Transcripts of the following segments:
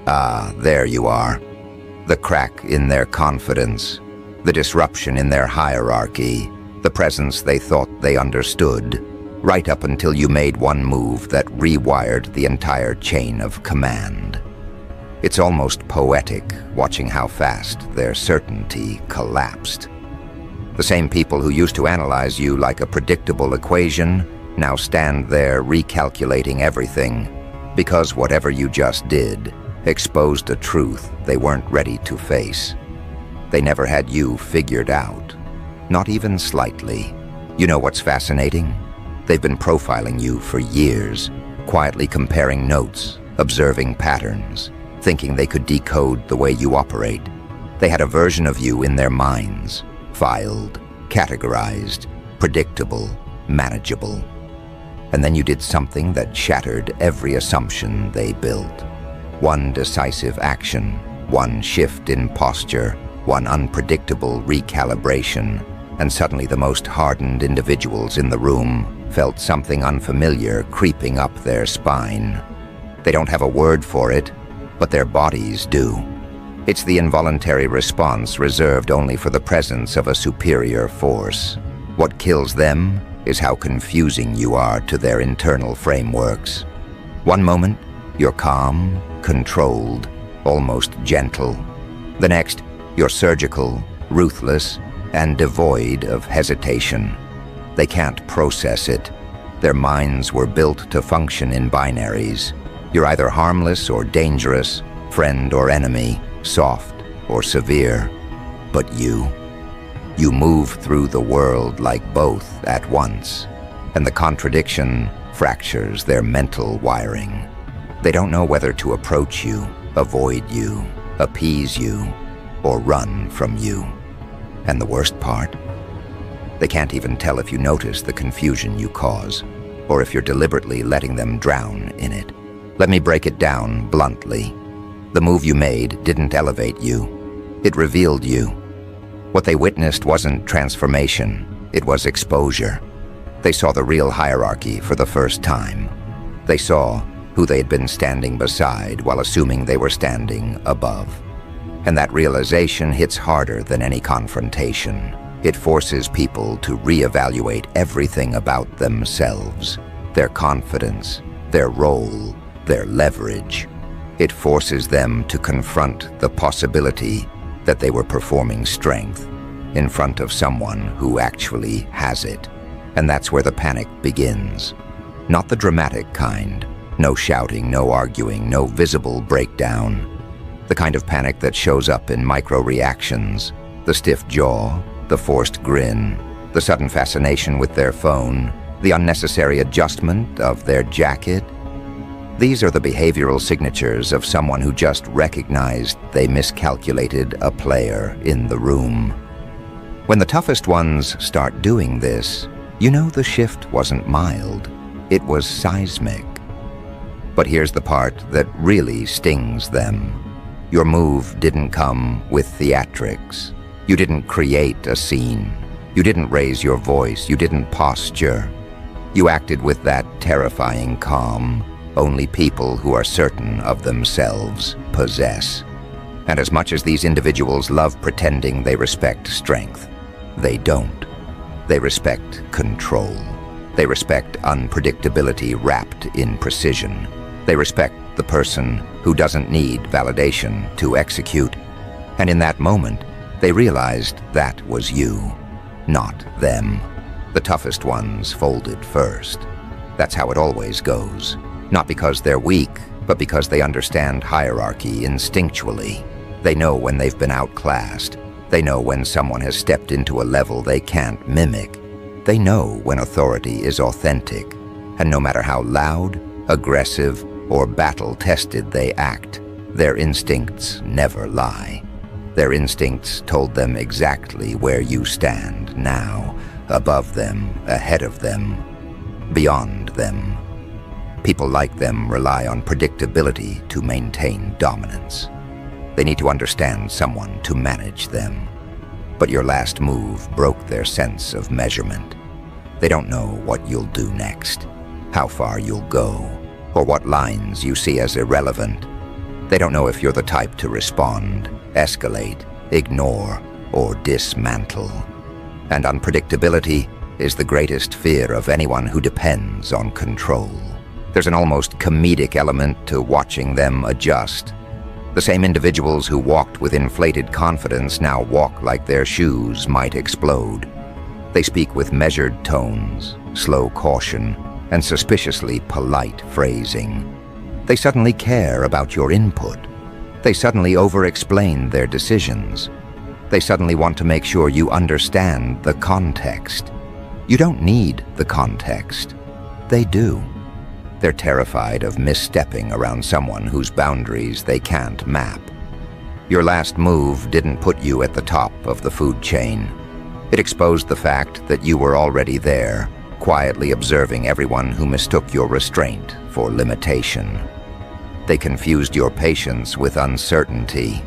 Ah, there you are. The crack in their confidence, the disruption in their hierarchy, the presence they thought they understood, right up until you made one move that rewired the entire chain of command. It's almost poetic watching how fast their certainty collapsed. The same people who used to analyze you like a predictable equation now stand there recalculating everything because whatever you just did exposed a truth they weren't ready to face. They never had you figured out, not even slightly. You know what's fascinating? They've been profiling you for years, quietly comparing notes, observing patterns, thinking they could decode the way you operate. They had a version of you in their minds, filed, categorized, predictable, manageable. And then you did something that shattered every assumption they built. One decisive action, one shift in posture, one unpredictable recalibration, and suddenly the most hardened individuals in the room felt something unfamiliar creeping up their spine. They don't have a word for it, but their bodies do. It's the involuntary response reserved only for the presence of a superior force. What kills them is how confusing you are to their internal frameworks. One moment, you're calm, controlled, almost gentle. The next, you're surgical, ruthless, and devoid of hesitation. They can't process it. Their minds were built to function in binaries. You're either harmless or dangerous, friend or enemy, soft or severe. But you move through the world like both at once, and the contradiction fractures their mental wiring. They don't know whether to approach you, avoid you, appease you, or run from you. And the worst part? They can't even tell if you notice the confusion you cause, or if you're deliberately letting them drown in it. Let me break it down bluntly. The move you made didn't elevate you. It revealed you. What they witnessed wasn't transformation, it was exposure. They saw the real hierarchy for the first time. They saw who they had been standing beside while assuming they were standing above. And that realization hits harder than any confrontation. It forces people to reevaluate everything about themselves, their confidence, their role, their leverage. It forces them to confront the possibility that they were performing strength in front of someone who actually has it. And that's where the panic begins. Not the dramatic kind. No shouting, no arguing, no visible breakdown. The kind of panic that shows up in micro-reactions, the stiff jaw, the forced grin, the sudden fascination with their phone, the unnecessary adjustment of their jacket. These are the behavioral signatures of someone who just recognized they miscalculated a player in the room. When the toughest ones start doing this, you know the shift wasn't mild, it was seismic. But here's the part that really stings them. Your move didn't come with theatrics. You didn't create a scene. You didn't raise your voice. You didn't posture. You acted with that terrifying calm only people who are certain of themselves possess. And as much as these individuals love pretending they respect strength, they don't. They respect control. They respect unpredictability wrapped in precision. They respect the person who doesn't need validation to execute. And in that moment, they realized that was you, not them. The toughest ones folded first. That's how it always goes. Not because they're weak, but because they understand hierarchy instinctually. They know when they've been outclassed. They know when someone has stepped into a level they can't mimic. They know when authority is authentic. And no matter how loud, aggressive, or battle-tested they act, their instincts never lie. Their instincts told them exactly where you stand now, above them, ahead of them, beyond them. People like them rely on predictability to maintain dominance. They need to understand someone to manage them. But your last move broke their sense of measurement. They don't know what you'll do next, how far you'll go, or what lines you see as irrelevant. They don't know if you're the type to respond, escalate, ignore, or dismantle. And unpredictability is the greatest fear of anyone who depends on control. There's an almost comedic element to watching them adjust. The same individuals who walked with inflated confidence now walk like their shoes might explode. They speak with measured tones, slow caution, and suspiciously polite phrasing. They suddenly care about your input. They suddenly over-explain their decisions. They suddenly want to make sure you understand the context. You don't need the context. They do. They're terrified of misstepping around someone whose boundaries they can't map. Your last move didn't put you at the top of the food chain. It exposed the fact that you were already there, quietly observing everyone who mistook your restraint for limitation. They confused your patience with uncertainty.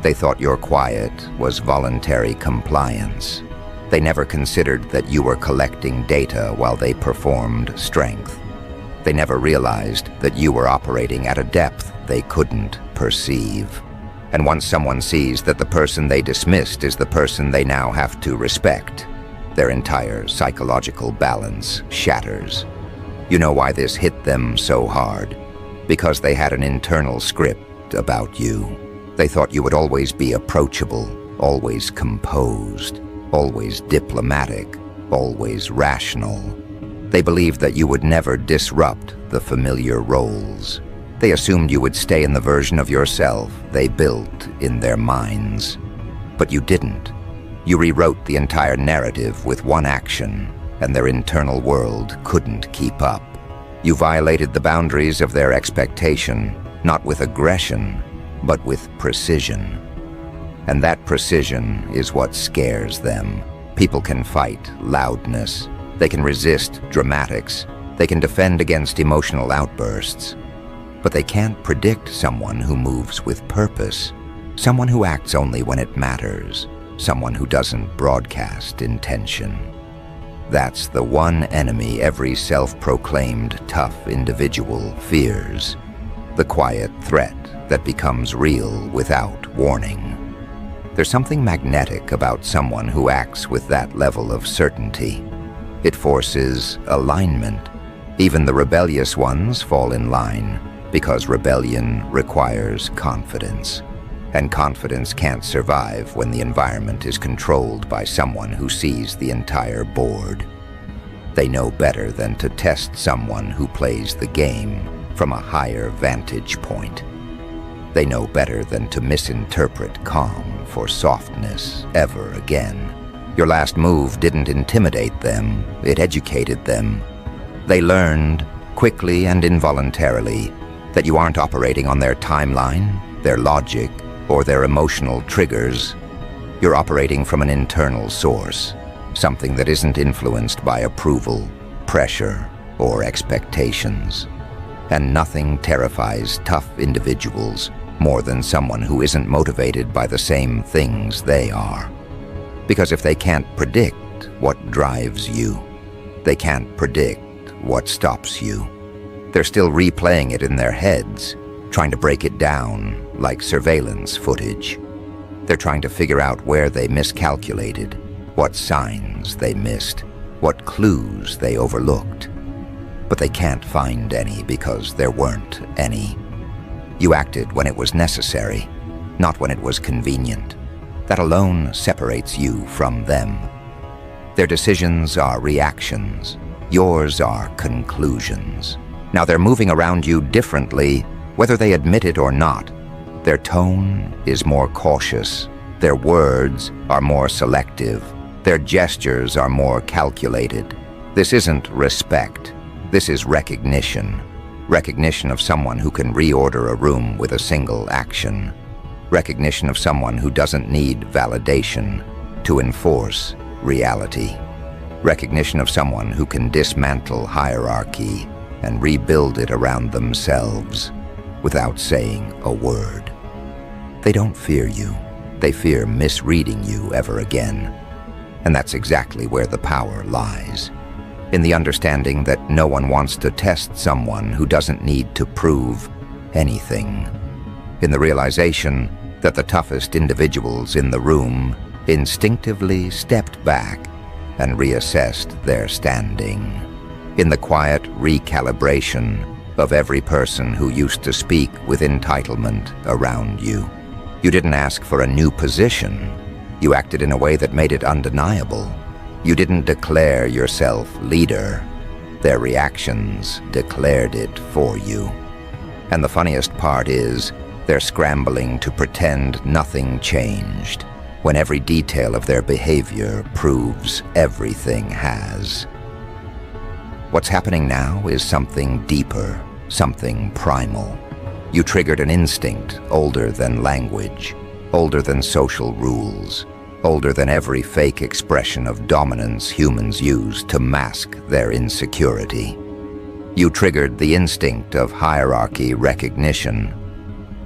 They thought your quiet was voluntary compliance. They never considered that you were collecting data while they performed strength. They never realized that you were operating at a depth they couldn't perceive. And once someone sees that the person they dismissed is the person they now have to respect, their entire psychological balance shatters. You know why this hit them so hard? Because they had an internal script about you. They thought you would always be approachable, always composed, always diplomatic, always rational. They believed that you would never disrupt the familiar roles. They assumed you would stay in the version of yourself they built in their minds. But you didn't. You rewrote the entire narrative with one action, and their internal world couldn't keep up. You violated the boundaries of their expectation, not with aggression, but with precision. And that precision is what scares them. People can fight loudness. They can resist dramatics. They can defend against emotional outbursts. But they can't predict someone who moves with purpose, someone who acts only when it matters, someone who doesn't broadcast intention. That's the one enemy every self-proclaimed tough individual fears, the quiet threat that becomes real without warning. There's something magnetic about someone who acts with that level of certainty. It forces alignment. Even the rebellious ones fall in line, because rebellion requires confidence. And confidence can't survive when the environment is controlled by someone who sees the entire board. They know better than to test someone who plays the game from a higher vantage point. They know better than to misinterpret calm for softness ever again. Your last move didn't intimidate them, it educated them. They learned, quickly and involuntarily, that you aren't operating on their timeline, their logic, or their emotional triggers. You're operating from an internal source, something that isn't influenced by approval, pressure, or expectations. And nothing terrifies tough individuals more than someone who isn't motivated by the same things they are. Because if they can't predict what drives you, they can't predict what stops you. They're still replaying it in their heads, trying to break it down like surveillance footage. They're trying to figure out where they miscalculated, what signs they missed, what clues they overlooked. But they can't find any because there weren't any. You acted when it was necessary, not when it was convenient. That alone separates you from them. Their decisions are reactions. Yours are conclusions. Now they're moving around you differently, whether they admit it or not. Their tone is more cautious. Their words are more selective. Their gestures are more calculated. This isn't respect. This is recognition. Recognition of someone who can reorder a room with a single action. Recognition of someone who doesn't need validation to enforce reality. Recognition of someone who can dismantle hierarchy and rebuild it around themselves without saying a word. They don't fear you. They fear misreading you ever again. And that's exactly where the power lies. In the understanding that no one wants to test someone who doesn't need to prove anything. in the realization that the toughest individuals in the room instinctively stepped back and reassessed their standing, in the quiet recalibration of every person who used to speak with entitlement around you. You didn't ask for a new position. You acted in a way that made it undeniable. You didn't declare yourself leader. Their reactions declared it for you. And the funniest part is, they're scrambling to pretend nothing changed, when every detail of their behavior proves everything has. What's happening now is something deeper, something primal. You triggered an instinct older than language, older than social rules, older than every fake expression of dominance humans use to mask their insecurity. You triggered the instinct of hierarchy recognition,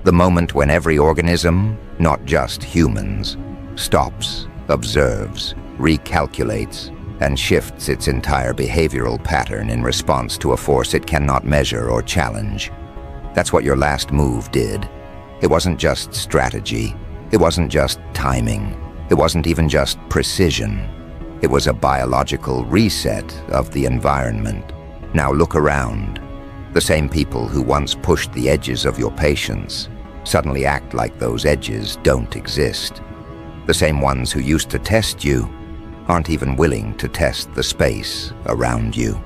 the moment when every organism, not just humans, stops, observes, recalculates, and shifts its entire behavioral pattern in response to a force it cannot measure or challenge. That's what your last move did. It wasn't just strategy. It wasn't just timing. It wasn't even just precision. It was a biological reset of the environment. Now look around. The same people who once pushed the edges of your patience suddenly act like those edges don't exist. The same ones who used to test you aren't even willing to test the space around you.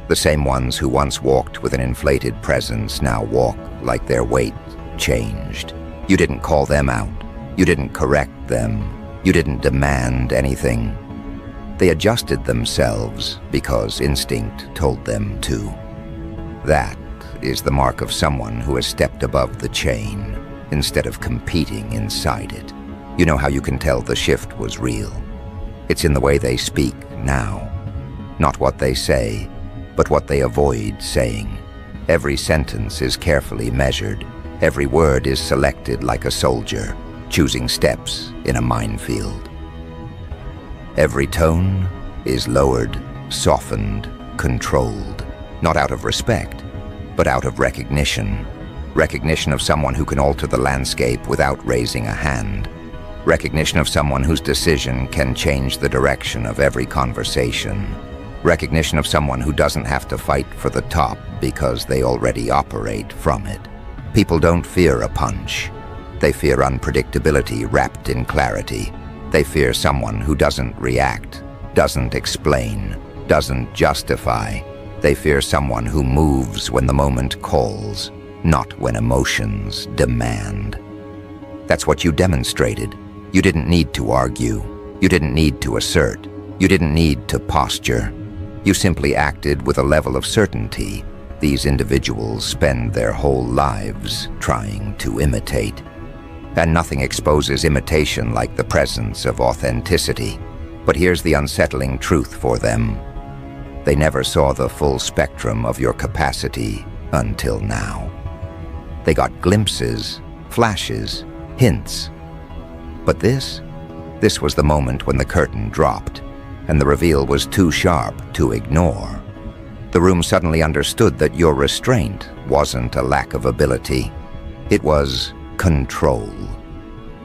The same ones who once walked with an inflated presence now walk like their weight changed. You didn't call them out. You didn't correct them. You didn't demand anything. They adjusted themselves because instinct told them to. That is the mark of someone who has stepped above the chain instead of competing inside it. You know how you can tell the shift was real? It's in the way they speak now. Not what they say, but what they avoid saying. Every sentence is carefully measured. Every word is selected like a soldier, choosing steps in a minefield. Every tone is lowered, softened, controlled, not out of respect, but out of recognition. Recognition of someone who can alter the landscape without raising a hand. Recognition of someone whose decision can change the direction of every conversation. Recognition of someone who doesn't have to fight for the top because they already operate from it. People don't fear a punch. They fear unpredictability wrapped in clarity. They fear someone who doesn't react, doesn't explain, doesn't justify. They fear someone who moves when the moment calls, not when emotions demand. That's what you demonstrated. You didn't need to argue. You didn't need to assert. You didn't need to posture. You simply acted with a level of certainty these individuals spend their whole lives trying to imitate. And nothing exposes imitation like the presence of authenticity. But here's the unsettling truth for them. They never saw the full spectrum of your capacity until now. They got glimpses, flashes, hints. But this was the moment when the curtain dropped, and the reveal was too sharp to ignore. The room suddenly understood that your restraint wasn't a lack of ability. It was control.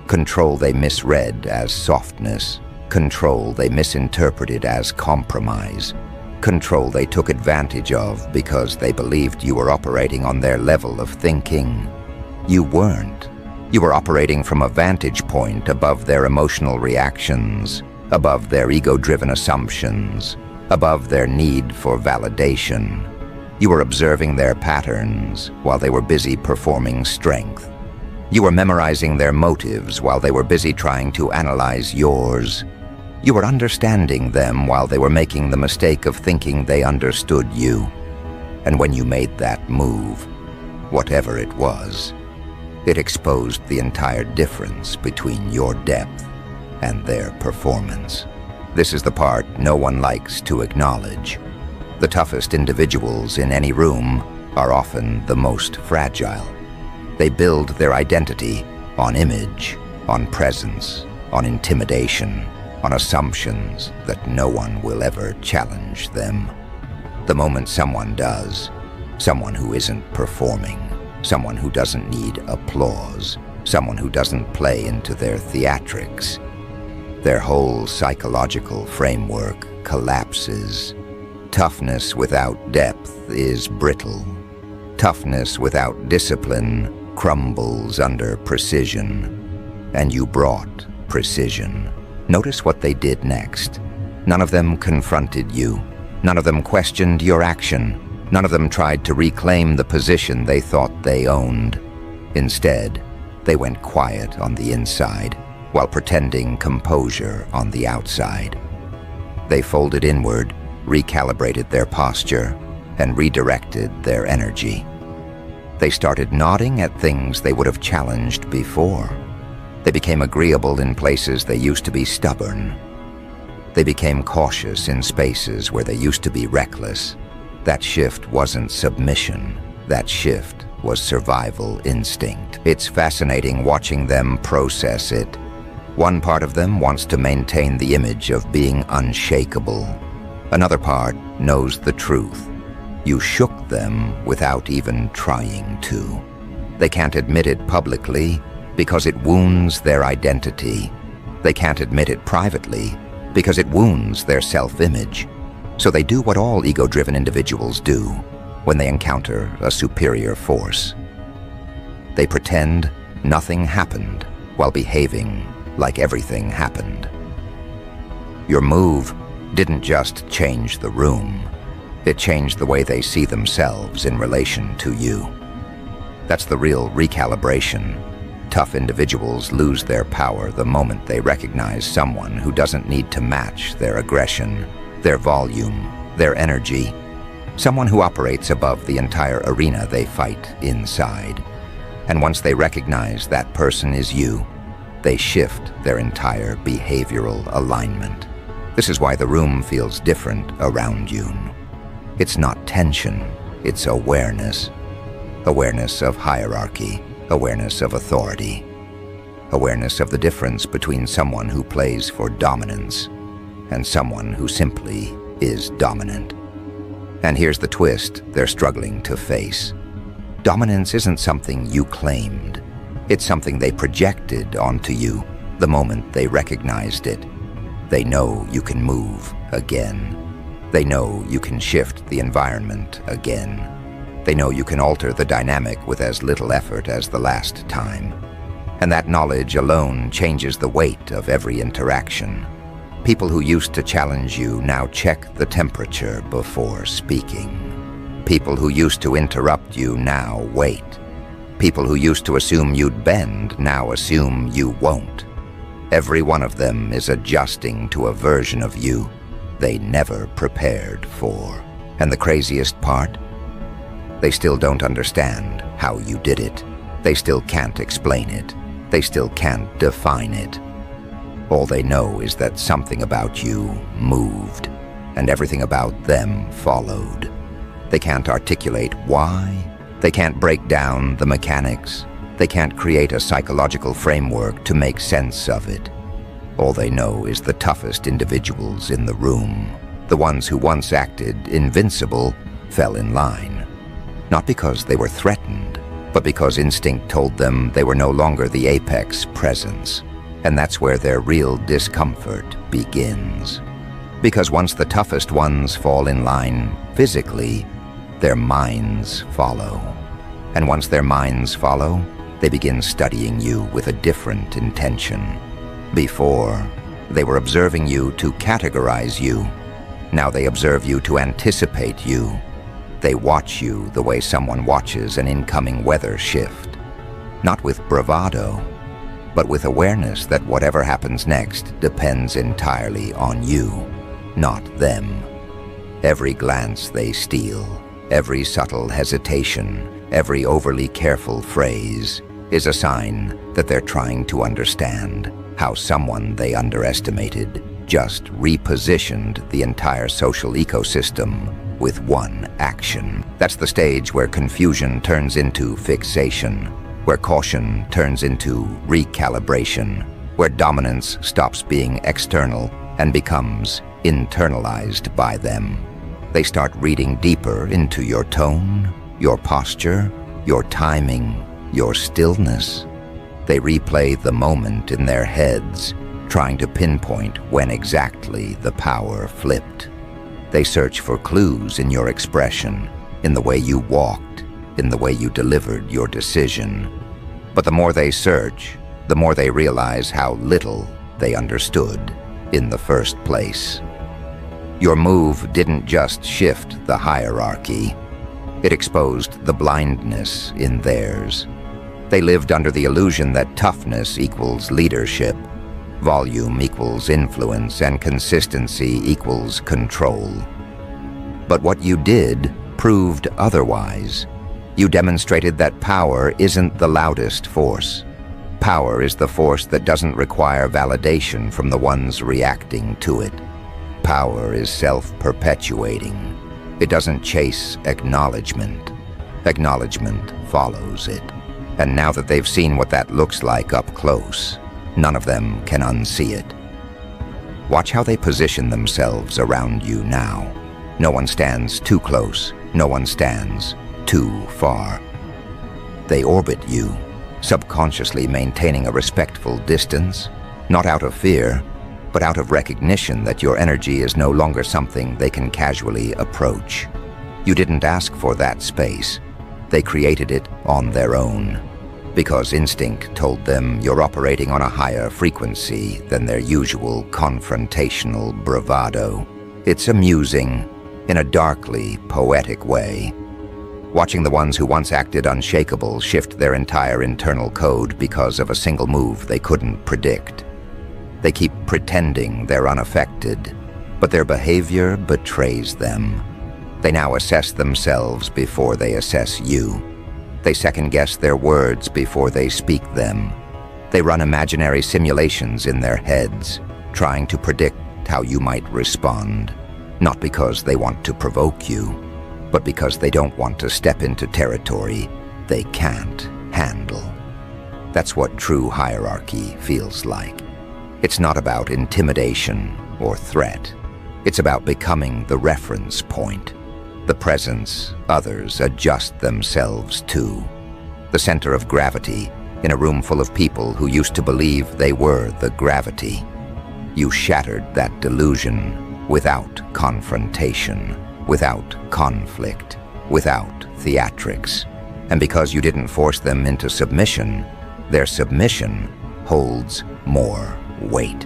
Control they misread as softness. Control they misinterpreted as compromise. Control they took advantage of because they believed you were operating on their level of thinking. You weren't. You were operating from a vantage point above their emotional reactions, above their ego-driven assumptions, above their need for validation. You were observing their patterns while they were busy performing strength. You were memorizing their motives while they were busy trying to analyze yours. You were understanding them while they were making the mistake of thinking they understood you. And when you made that move, whatever it was, it exposed the entire difference between your depth and their performance. This is the part no one likes to acknowledge. The toughest individuals in any room are often the most fragile. They build their identity on image, on presence, on intimidation, on assumptions that no one will ever challenge them. The moment someone does, someone who isn't performing, someone who doesn't need applause, someone who doesn't play into their theatrics. Their whole psychological framework collapses. Toughness without depth is brittle. Toughness without discipline crumbles under precision. And you brought precision. Notice what they did next. None of them confronted you. None of them questioned your action. None of them tried to reclaim the position they thought they owned. Instead, they went quiet on the inside, while pretending composure on the outside. They folded inward, recalibrated their posture, and redirected their energy. They started nodding at things they would have challenged before. They became agreeable in places they used to be stubborn. They became cautious in spaces where they used to be reckless. That shift wasn't submission. That shift was survival instinct. It's fascinating watching them process it. One part of them wants to maintain the image of being unshakable. Another part knows the truth. You shook them without even trying to. They can't admit it publicly because it wounds their identity. They can't admit it privately because it wounds their self-image. So they do what all ego-driven individuals do when they encounter a superior force. They pretend nothing happened while behaving like everything happened. Your move didn't just change the room. It changed the way they see themselves in relation to you. That's the real recalibration. Tough individuals lose their power the moment they recognize someone who doesn't need to match their aggression, their volume, their energy. Someone who operates above the entire arena they fight inside. And once they recognize that person is you, they shift their entire behavioral alignment. This is why the room feels different around you. It's not tension, it's awareness. Awareness of hierarchy, awareness of authority, awareness of the difference between someone who plays for dominance and someone who simply is dominant. And here's the twist they're struggling to face. Dominance isn't something you claimed. It's something they projected onto you the moment they recognized it. They know you can move again. They know you can shift the environment again. They know you can alter the dynamic with as little effort as the last time. And that knowledge alone changes the weight of every interaction. People who used to challenge you now check the temperature before speaking. People who used to interrupt you now wait. People who used to assume you'd bend now assume you won't. Every one of them is adjusting to a version of you they never prepared for. And the craziest part? They still don't understand how you did it. They still can't explain it. They still can't define it. All they know is that something about you moved, and everything about them followed. They can't articulate why. They can't break down the mechanics. They can't create a psychological framework to make sense of it. All they know is the toughest individuals in the room, the ones who once acted invincible, fell in line. Not because they were threatened, but because instinct told them they were no longer the apex presence. And that's where their real discomfort begins. Because once the toughest ones fall in line physically, their minds follow. And once their minds follow, they begin studying you with a different intention. Before, they were observing you to categorize you. Now they observe you to anticipate you. They watch you the way someone watches an incoming weather shift. Not with bravado, but with awareness that whatever happens next depends entirely on you, not them. Every glance they steal, every subtle hesitation, every overly careful phrase is a sign that they're trying to understand how someone they underestimated just repositioned the entire social ecosystem with one action. That's the stage where confusion turns into fixation, where caution turns into recalibration, where dominance stops being external and becomes internalized by them. They start reading deeper into your tone, your posture, your timing, your stillness. They replay the moment in their heads, trying to pinpoint when exactly the power flipped. They search for clues in your expression, in the way you walked, in the way you delivered your decision. But the more they search, the more they realize how little they understood in the first place. Your move didn't just shift the hierarchy. It exposed the blindness in theirs. They lived under the illusion that toughness equals leadership, volume equals influence, and consistency equals control. But what you did proved otherwise. You demonstrated that power isn't the loudest force. Power is the force that doesn't require validation from the ones reacting to it. Power is self-perpetuating. It doesn't chase acknowledgement. Acknowledgement follows it. And now that they've seen what that looks like up close, none of them can unsee it. Watch how they position themselves around you now. No one stands too close. No one stands too far. They orbit you, subconsciously maintaining a respectful distance, not out of fear, but out of recognition that your energy is no longer something they can casually approach. You didn't ask for that space. They created it on their own, because instinct told them you're operating on a higher frequency than their usual confrontational bravado. It's amusing, in a darkly poetic way. Watching the ones who once acted unshakable shift their entire internal code because of a single move they couldn't predict. They keep pretending they're unaffected, but their behavior betrays them. They now assess themselves before they assess you. They second-guess their words before they speak them. They run imaginary simulations in their heads, trying to predict how you might respond, not because they want to provoke you, but because they don't want to step into territory they can't handle. That's what true hierarchy feels like. It's not about intimidation or threat. It's about becoming the reference point, the presence others adjust themselves to, the center of gravity in a room full of people who used to believe they were the gravity. You shattered that delusion without confrontation, without conflict, without theatrics. And because you didn't force them into submission, their submission holds more weight.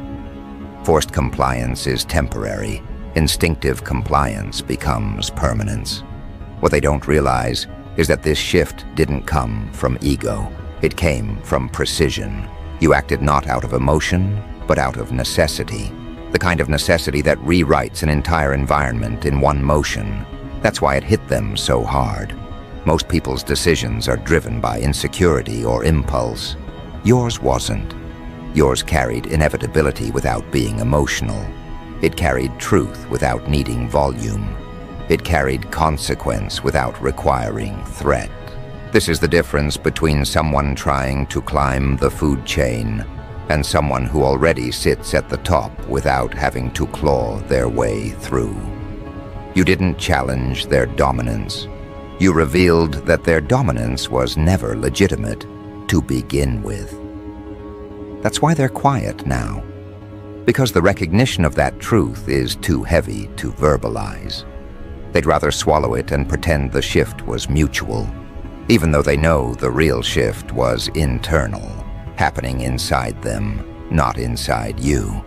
Forced compliance is temporary. Instinctive compliance becomes permanence. What they don't realize is that this shift didn't come from ego. It came from precision. You acted not out of emotion, but out of necessity. The kind of necessity that rewrites an entire environment in one motion. That's why it hit them so hard. Most people's decisions are driven by insecurity or impulse. Yours wasn't. Yours carried inevitability without being emotional. It carried truth without needing volume. It carried consequence without requiring threat. This is the difference between someone trying to climb the food chain and someone who already sits at the top without having to claw their way through. You didn't challenge their dominance. You revealed that their dominance was never legitimate to begin with. That's why they're quiet now, because the recognition of that truth is too heavy to verbalize. They'd rather swallow it and pretend the shift was mutual, even though they know the real shift was internal, happening inside them, not inside you.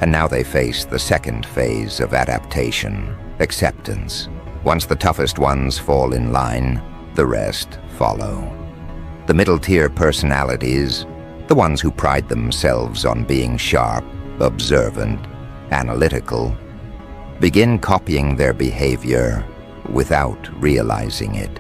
And now they face the second phase of adaptation, acceptance. Once the toughest ones fall in line, the rest follow. The middle-tier personalities, the ones who pride themselves on being sharp, observant, analytical, begin copying their behavior without realizing it.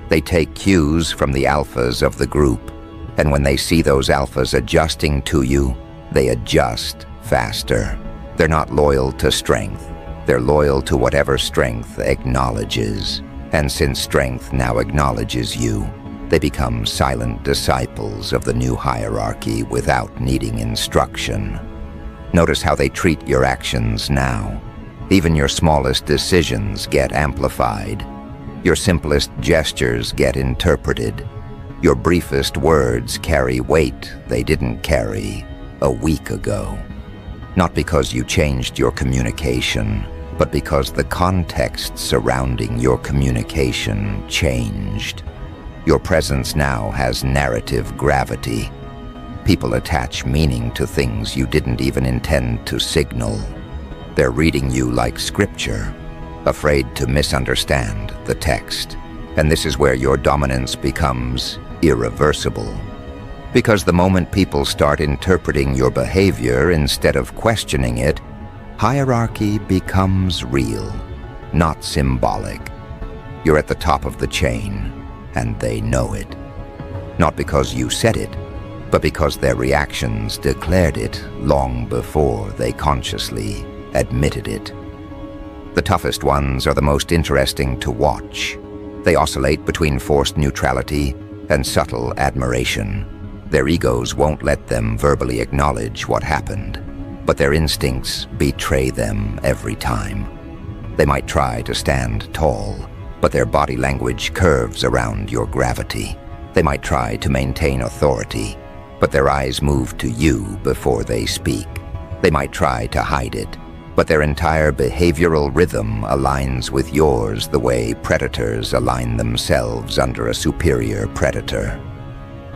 They take cues from the alphas of the group, and when they see those alphas adjusting to you, they adjust faster. They're not loyal to strength. They're loyal to whatever strength acknowledges. And since strength now acknowledges you, they become silent disciples of the new hierarchy without needing instruction. Notice how they treat your actions now. Even your smallest decisions get amplified. Your simplest gestures get interpreted. Your briefest words carry weight they didn't carry a week ago. Not because you changed your communication, but because the context surrounding your communication changed. Your presence now has narrative gravity. People attach meaning to things you didn't even intend to signal. They're reading you like scripture, afraid to misunderstand the text. And this is where your dominance becomes irreversible. Because the moment people start interpreting your behavior instead of questioning it, hierarchy becomes real, not symbolic. You're at the top of the chain, and they know it. Not because you said it, but because their reactions declared it long before they consciously admitted it. The toughest ones are the most interesting to watch. They oscillate between forced neutrality and subtle admiration. Their egos won't let them verbally acknowledge what happened, but their instincts betray them every time. They might try to stand tall, but their body language curves around your gravity. They might try to maintain authority, but their eyes move to you before they speak. They might try to hide it, but their entire behavioral rhythm aligns with yours the way predators align themselves under a superior predator.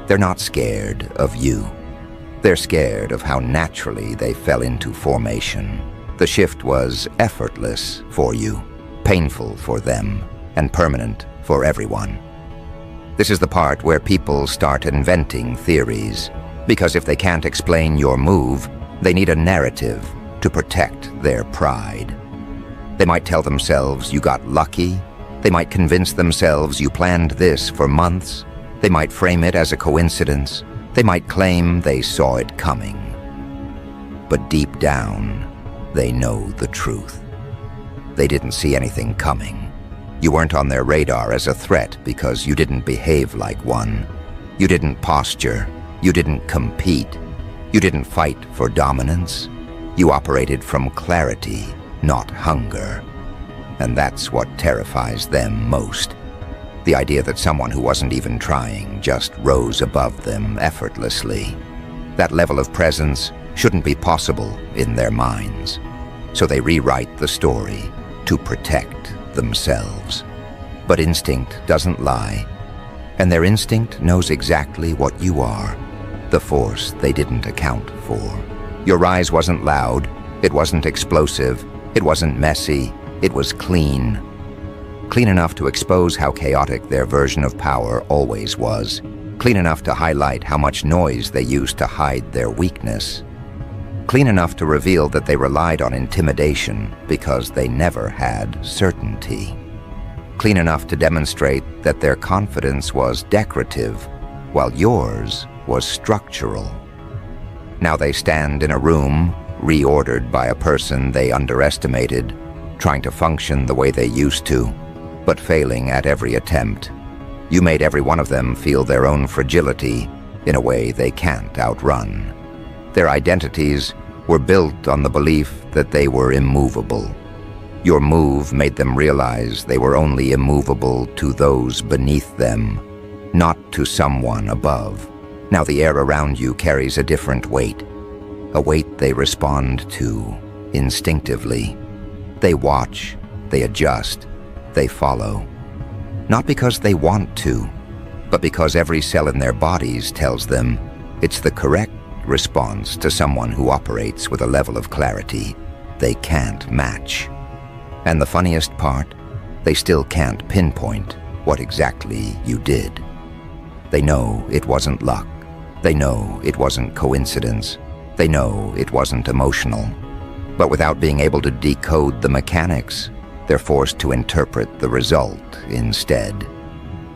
They're not scared of you. They're scared of how naturally they fell into formation. The shift was effortless for you, painful for them, and permanent for everyone. This is the part where people start inventing theories, because if they can't explain your move, they need a narrative to protect their pride. They might tell themselves you got lucky. They might convince themselves you planned this for months. They might frame it as a coincidence. They might claim they saw it coming. But deep down, they know the truth. They didn't see anything coming. You weren't on their radar as a threat because you didn't behave like one. You didn't posture. You didn't compete. You didn't fight for dominance. You operated from clarity, not hunger. And that's what terrifies them most. The idea that someone who wasn't even trying just rose above them effortlessly. That level of presence shouldn't be possible in their minds. So they rewrite the story to protect themselves. But instinct doesn't lie. And their instinct knows exactly what you are, the force they didn't account for. Your rise wasn't loud, it wasn't explosive, it wasn't messy, it was clean. Clean enough to expose how chaotic their version of power always was. Clean enough to highlight how much noise they used to hide their weakness. Clean enough to reveal that they relied on intimidation because they never had certainty. Clean enough to demonstrate that their confidence was decorative, while yours was structural. Now they stand in a room, reordered by a person they underestimated, trying to function the way they used to, but failing at every attempt. You made every one of them feel their own fragility in a way they can't outrun. Their identities were built on the belief that they were immovable. Your move made them realize they were only immovable to those beneath them, not to someone above. Now the air around you carries a different weight, a weight they respond to instinctively. They watch, they adjust, they follow. Not because they want to, but because every cell in their bodies tells them it's the correct response to someone who operates with a level of clarity they can't match. And the funniest part, they still can't pinpoint what exactly you did. They know it wasn't luck. They know it wasn't coincidence. They know it wasn't emotional. But without being able to decode the mechanics, they're forced to interpret the result instead.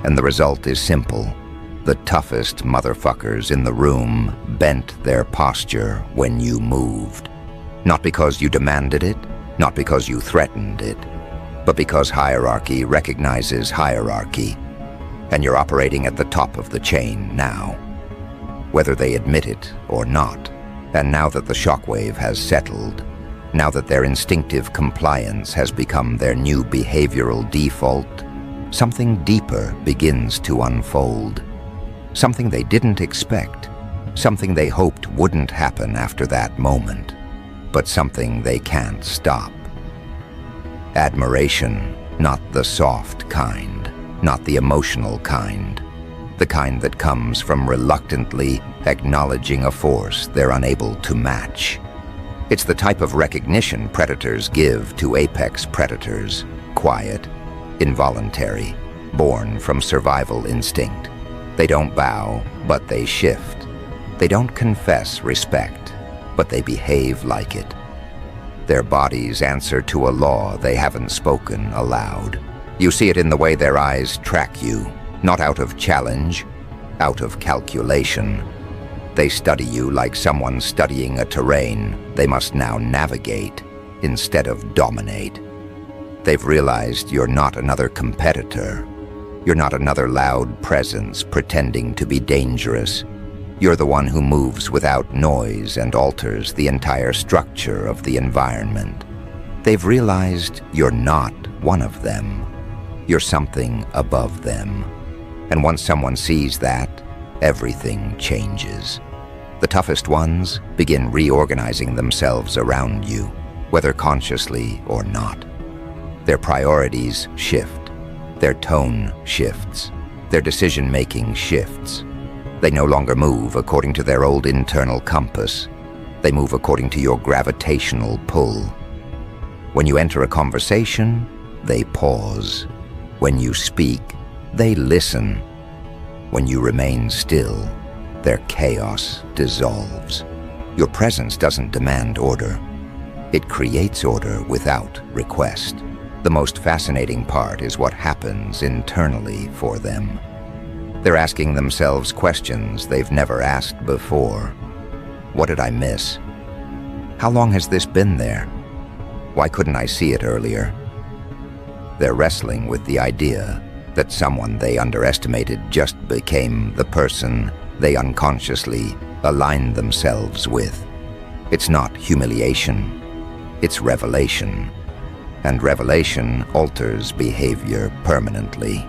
And the result is simple. The toughest motherfuckers in the room bent their posture when you moved. Not because you demanded it, not because you threatened it, but because hierarchy recognizes hierarchy. And you're operating at the top of the chain now, whether they admit it or not. And now that the shockwave has settled, now that their instinctive compliance has become their new behavioral default, something deeper begins to unfold. Something they didn't expect, something they hoped wouldn't happen after that moment, but something they can't stop. Admiration, not the soft kind, not the emotional kind, the kind that comes from reluctantly acknowledging a force they're unable to match. It's the type of recognition predators give to apex predators, quiet, involuntary, born from survival instinct. They don't bow, but they shift. They don't confess respect, but they behave like it. Their bodies answer to a law they haven't spoken aloud. You see it in the way their eyes track you, not out of challenge, out of calculation. They study you like someone studying a terrain they must now navigate instead of dominate. They've realized you're not another competitor. You're not another loud presence pretending to be dangerous. You're the one who moves without noise and alters the entire structure of the environment. They've realized you're not one of them. You're something above them. And once someone sees that, everything changes. The toughest ones begin reorganizing themselves around you, whether consciously or not. Their priorities shift. Their tone shifts. Their decision-making shifts. They no longer move according to their old internal compass. They move according to your gravitational pull. When you enter a conversation, they pause. When you speak, they listen. When you remain still, their chaos dissolves. Your presence doesn't demand order. It creates order without request. The most fascinating part is what happens internally for them. They're asking themselves questions they've never asked before. What did I miss? How long has this been there? Why couldn't I see it earlier? They're wrestling with the idea that someone they underestimated just became the person they unconsciously aligned themselves with. It's not humiliation, it's revelation. And revelation alters behavior permanently.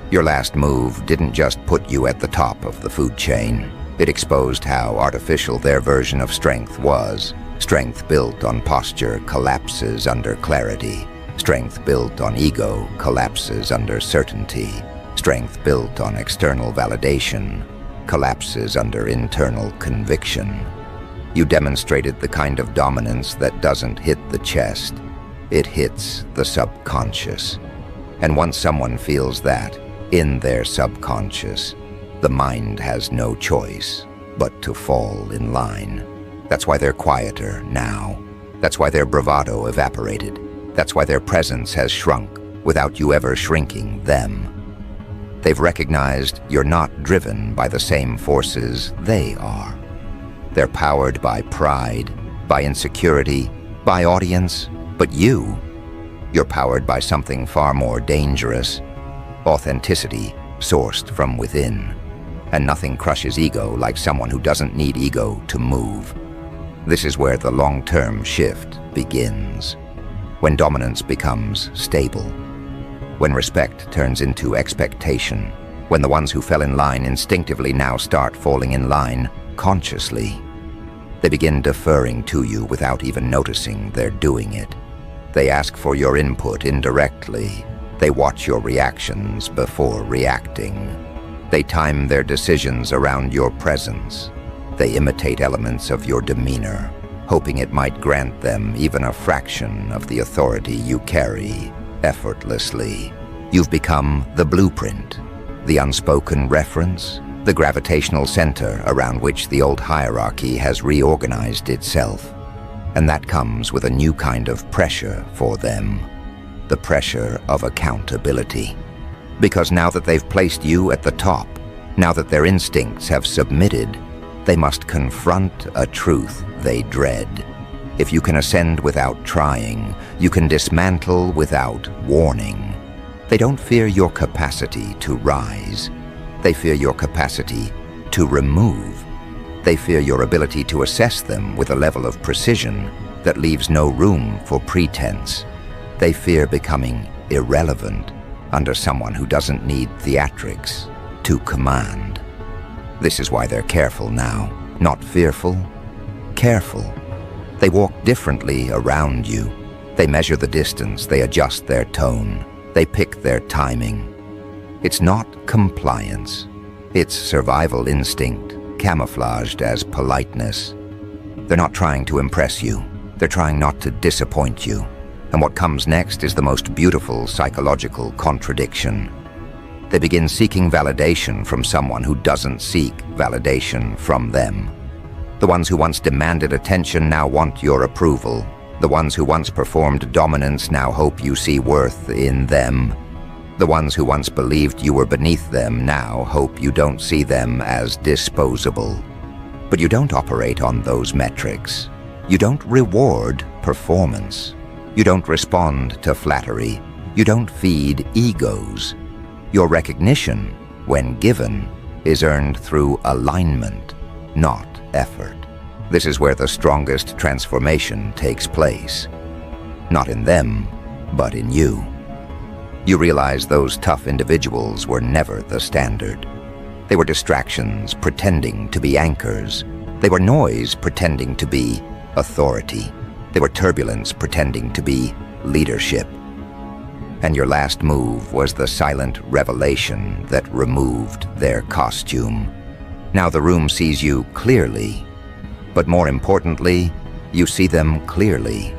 Your last move didn't just put you at the top of the food chain. It exposed how artificial their version of strength was. Strength built on posture collapses under clarity. Strength built on ego collapses under certainty. Strength built on external validation collapses under internal conviction. You demonstrated the kind of dominance that doesn't hit the chest. It hits the subconscious. And once someone feels that, in their subconscious, the mind has no choice but to fall in line. That's why they're quieter now. That's why their bravado evaporated. That's why their presence has shrunk without you ever shrinking them. They've recognized you're not driven by the same forces they are. They're powered by pride, by insecurity, by audience, but you're powered by something far more dangerous. Authenticity sourced from within. And nothing crushes ego like someone who doesn't need ego to move. This is where the long-term shift begins. When dominance becomes stable. When respect turns into expectation. When the ones who fell in line instinctively now start falling in line consciously. They begin deferring to you without even noticing they're doing it. They ask for your input indirectly. They watch your reactions before reacting. They time their decisions around your presence. They imitate elements of your demeanor, hoping it might grant them even a fraction of the authority you carry effortlessly. You've become the blueprint, the unspoken reference, the gravitational center around which the old hierarchy has reorganized itself. And that comes with a new kind of pressure for them, the pressure of accountability. Because now that they've placed you at the top, now that their instincts have submitted, they must confront a truth they dread. If you can ascend without trying, you can dismantle without warning. They don't fear your capacity to rise. They fear your capacity to remove. They fear your ability to assess them with a level of precision that leaves no room for pretense. They fear becoming irrelevant, under someone who doesn't need theatrics to command. This is why they're careful now, not fearful, careful. They walk differently around you. They measure the distance, they adjust their tone, they pick their timing. It's not compliance. It's survival instinct, camouflaged as politeness. They're not trying to impress you. They're trying not to disappoint you. And what comes next is the most beautiful psychological contradiction. They begin seeking validation from someone who doesn't seek validation from them. The ones who once demanded attention now want your approval. The ones who once performed dominance now hope you see worth in them. The ones who once believed you were beneath them now hope you don't see them as disposable. But you don't operate on those metrics. You don't reward performance. You don't respond to flattery. You don't feed egos. Your recognition, when given, is earned through alignment, not effort. This is where the strongest transformation takes place. Not in them, but in you. You realize those tough individuals were never the standard. They were distractions pretending to be anchors. They were noise pretending to be authority. They were turbulence pretending to be leadership. And your last move was the silent revelation that removed their costume. Now the room sees you clearly, but more importantly, you see them clearly.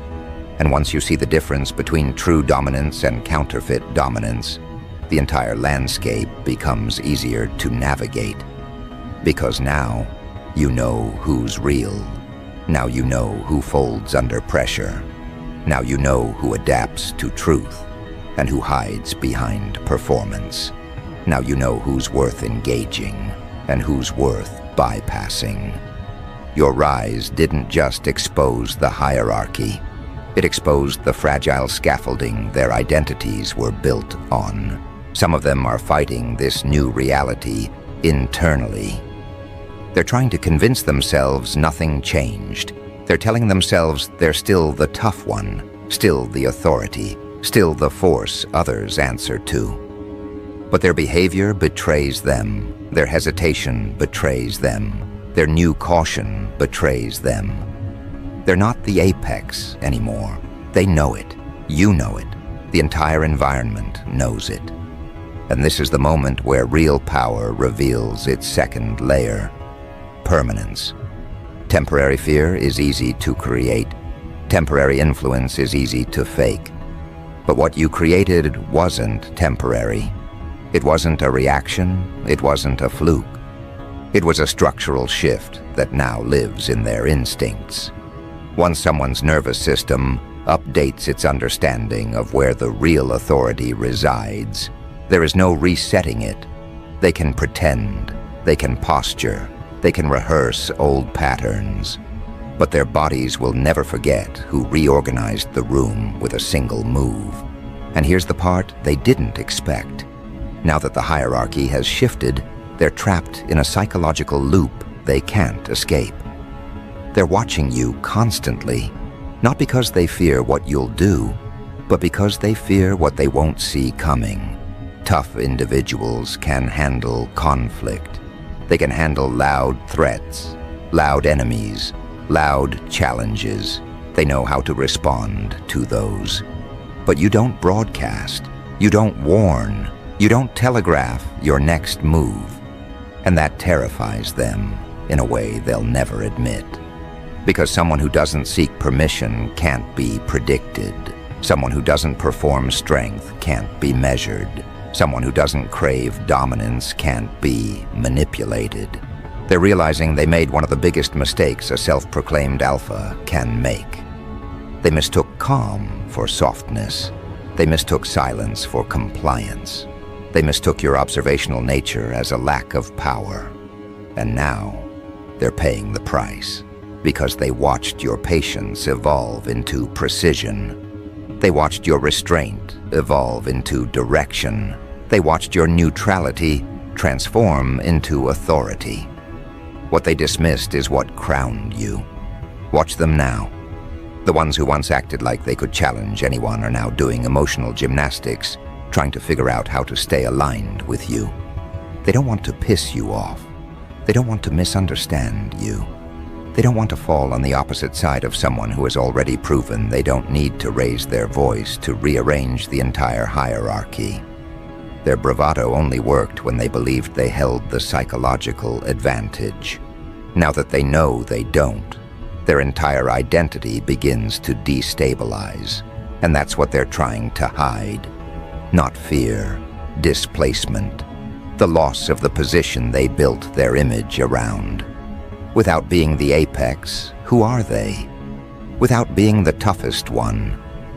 And once you see the difference between true dominance and counterfeit dominance, the entire landscape becomes easier to navigate. Because now, you know who's real. Now you know who folds under pressure. Now you know who adapts to truth and who hides behind performance. Now you know who's worth engaging and who's worth bypassing. Your rise didn't just expose the hierarchy. It exposed the fragile scaffolding their identities were built on. Some of them are fighting this new reality internally. They're trying to convince themselves nothing changed. They're telling themselves they're still the tough one, still the authority, still the force others answer to. But their behavior betrays them. Their hesitation betrays them. Their new caution betrays them. They're not the apex anymore. They know it. You know it. The entire environment knows it. And this is the moment where real power reveals its second layer: permanence. Temporary fear is easy to create. Temporary influence is easy to fake. But what you created wasn't temporary. It wasn't a reaction. It wasn't a fluke. It was a structural shift that now lives in their instincts. Once someone's nervous system updates its understanding of where the real authority resides, there is no resetting it. They can pretend, they can posture, they can rehearse old patterns, but their bodies will never forget who reorganized the room with a single move. And here's the part they didn't expect. Now that the hierarchy has shifted, they're trapped in a psychological loop they can't escape. They're watching you constantly, not because they fear what you'll do, but because they fear what they won't see coming. Tough individuals can handle conflict. They can handle loud threats, loud enemies, loud challenges. They know how to respond to those. But you don't broadcast, you don't warn, you don't telegraph your next move. And that terrifies them in a way they'll never admit. Because someone who doesn't seek permission can't be predicted. Someone who doesn't perform strength can't be measured. Someone who doesn't crave dominance can't be manipulated. They're realizing they made one of the biggest mistakes a self-proclaimed alpha can make. They mistook calm for softness. They mistook silence for compliance. They mistook your observational nature as a lack of power. And now, they're paying the price. Because they watched your patience evolve into precision. They watched your restraint evolve into direction. They watched your neutrality transform into authority. What they dismissed is what crowned you. Watch them now. The ones who once acted like they could challenge anyone are now doing emotional gymnastics trying to figure out how to stay aligned with you. They don't want to piss you off. They don't want to misunderstand you. They don't want to fall on the opposite side of someone who has already proven they don't need to raise their voice to rearrange the entire hierarchy. Their bravado only worked when they believed they held the psychological advantage. Now that they know they don't, their entire identity begins to destabilize, and that's what they're trying to hide. Not fear, displacement, the loss of the position they built their image around. Without being the apex, who are they? Without being the toughest one,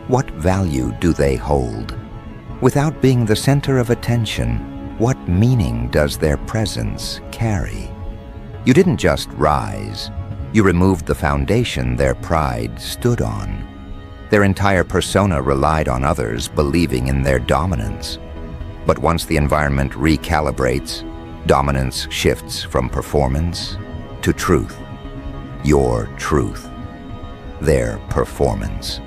what value do they hold? Without being the center of attention, what meaning does their presence carry? You didn't just rise, you removed the foundation their pride stood on. Their entire persona relied on others believing in their dominance. But once the environment recalibrates, dominance shifts from performance to truth. Your truth. Their performance.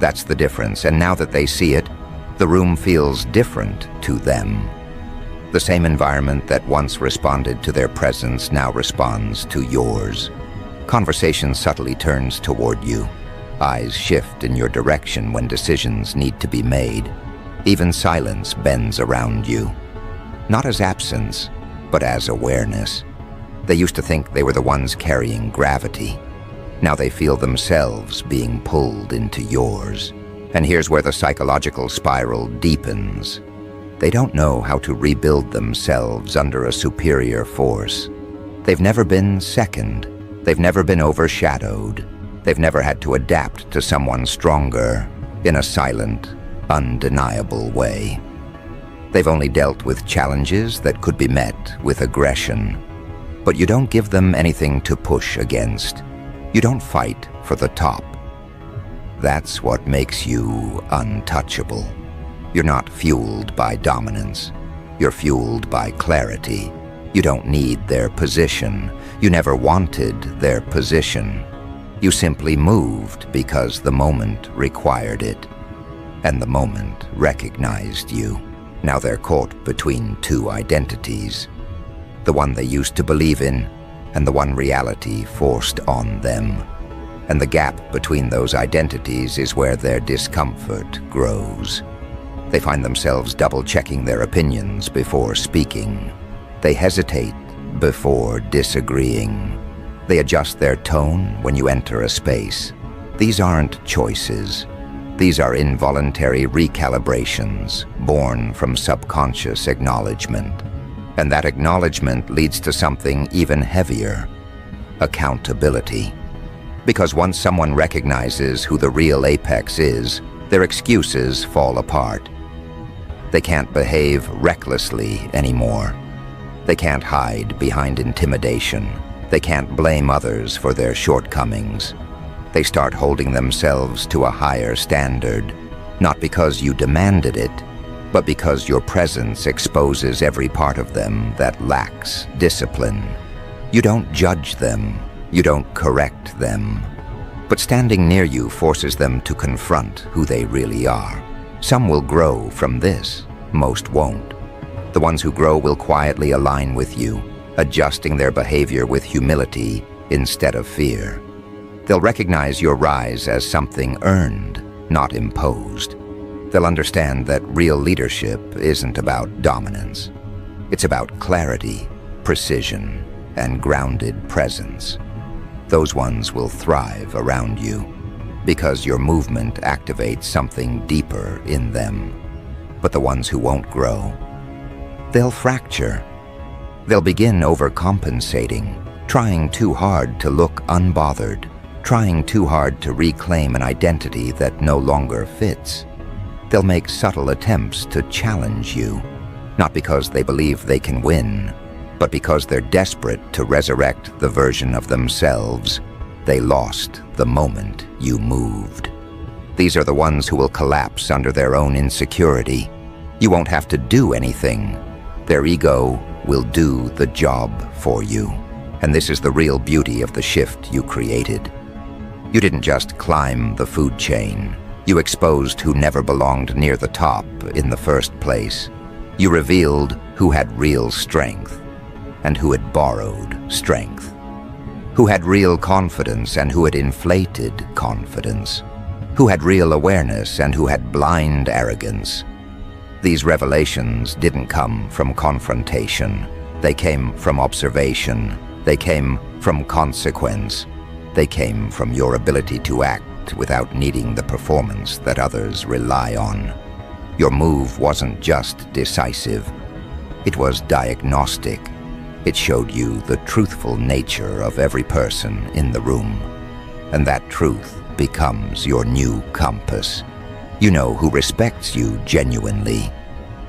That's the difference, and now that they see it, the room feels different to them. The same environment that once responded to their presence now responds to yours. Conversation subtly turns toward you. Eyes shift in your direction when decisions need to be made. Even silence bends around you. Not as absence, but as awareness. They used to think they were the ones carrying gravity. Now they feel themselves being pulled into yours. And here's where the psychological spiral deepens. They don't know how to rebuild themselves under a superior force. They've never been second. They've never been overshadowed. They've never had to adapt to someone stronger in a silent, undeniable way. They've only dealt with challenges that could be met with aggression. But you don't give them anything to push against. You don't fight for the top. That's what makes you untouchable. You're not fueled by dominance. You're fueled by clarity. You don't need their position. You never wanted their position. You simply moved because the moment required it. And the moment recognized you. Now they're caught between two identities. The one they used to believe in, and the one reality forced on them. And the gap between those identities is where their discomfort grows. They find themselves double-checking their opinions before speaking. They hesitate before disagreeing. They adjust their tone when you enter a space. These aren't choices. These are involuntary recalibrations born from subconscious acknowledgement. And that acknowledgement leads to something even heavier: accountability. Because once someone recognizes who the real apex is, their excuses fall apart. They can't behave recklessly anymore. They can't hide behind intimidation. They can't blame others for their shortcomings. They start holding themselves to a higher standard, not because you demanded it, but because your presence exposes every part of them that lacks discipline. You don't judge them, you don't correct them, but standing near you forces them to confront who they really are. Some will grow from this, most won't. The ones who grow will quietly align with you, adjusting their behavior with humility instead of fear. They'll recognize your rise as something earned, not imposed. They'll understand that real leadership isn't about dominance. It's about clarity, precision, and grounded presence. Those ones will thrive around you because your movement activates something deeper in them. But the ones who won't grow, they'll fracture. They'll begin overcompensating, trying too hard to look unbothered, trying too hard to reclaim an identity that no longer fits. They'll make subtle attempts to challenge you, not because they believe they can win, but because they're desperate to resurrect the version of themselves they lost the moment you moved. These are the ones who will collapse under their own insecurity. You won't have to do anything. Their ego will do the job for you. And this is the real beauty of the shift you created. You didn't just climb the food chain. You exposed who never belonged near the top in the first place. You revealed who had real strength and who had borrowed strength. Who had real confidence and who had inflated confidence. Who had real awareness and who had blind arrogance. These revelations didn't come from confrontation. They came from observation. They came from consequence. They came from your ability to act without needing the performance that others rely on. Your move wasn't just decisive. It was diagnostic. It showed you the truthful nature of every person in the room. And that truth becomes your new compass. You know who respects you genuinely.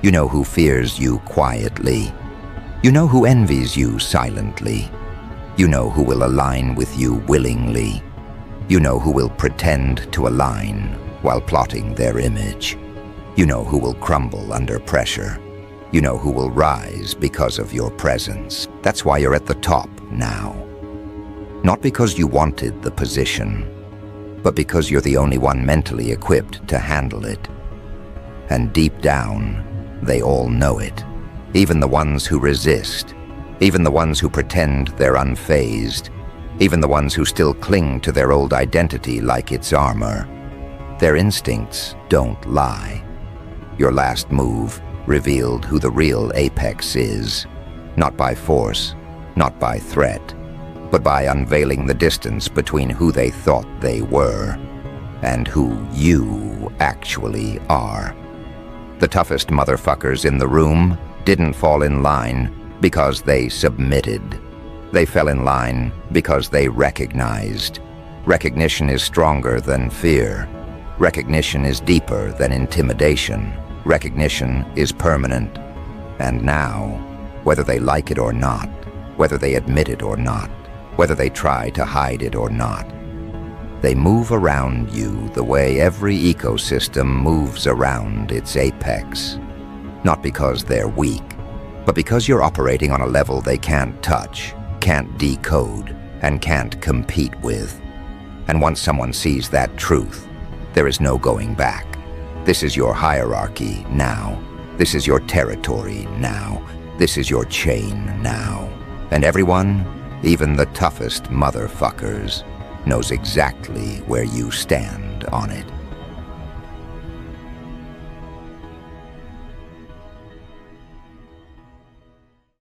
You know who fears you quietly. You know who envies you silently. You know who will align with you willingly. You know who will pretend to align while plotting their image. You know who will crumble under pressure. You know who will rise because of your presence. That's why you're at the top now. Not because you wanted the position, but because you're the only one mentally equipped to handle it. And deep down, they all know it. Even the ones who resist. Even the ones who pretend they're unfazed. Even the ones who still cling to their old identity like it's armor. Their instincts don't lie. Your last move revealed who the real apex is. Not by force, not by threat, but by unveiling the distance between who they thought they were and who you actually are. The toughest motherfuckers in the room didn't fall in line because they submitted. They fell in line because they recognized. Recognition is stronger than fear. Recognition is deeper than intimidation. Recognition is permanent. And now, whether they like it or not, whether they admit it or not, whether they try to hide it or not, they move around you the way every ecosystem moves around its apex. Not because they're weak, but because you're operating on a level they can't touch, can't decode, and can't compete with. And once someone sees that truth, there is no going back. This is your hierarchy now. This is your territory now. This is your chain now. And everyone, even the toughest motherfuckers, knows exactly where you stand on it.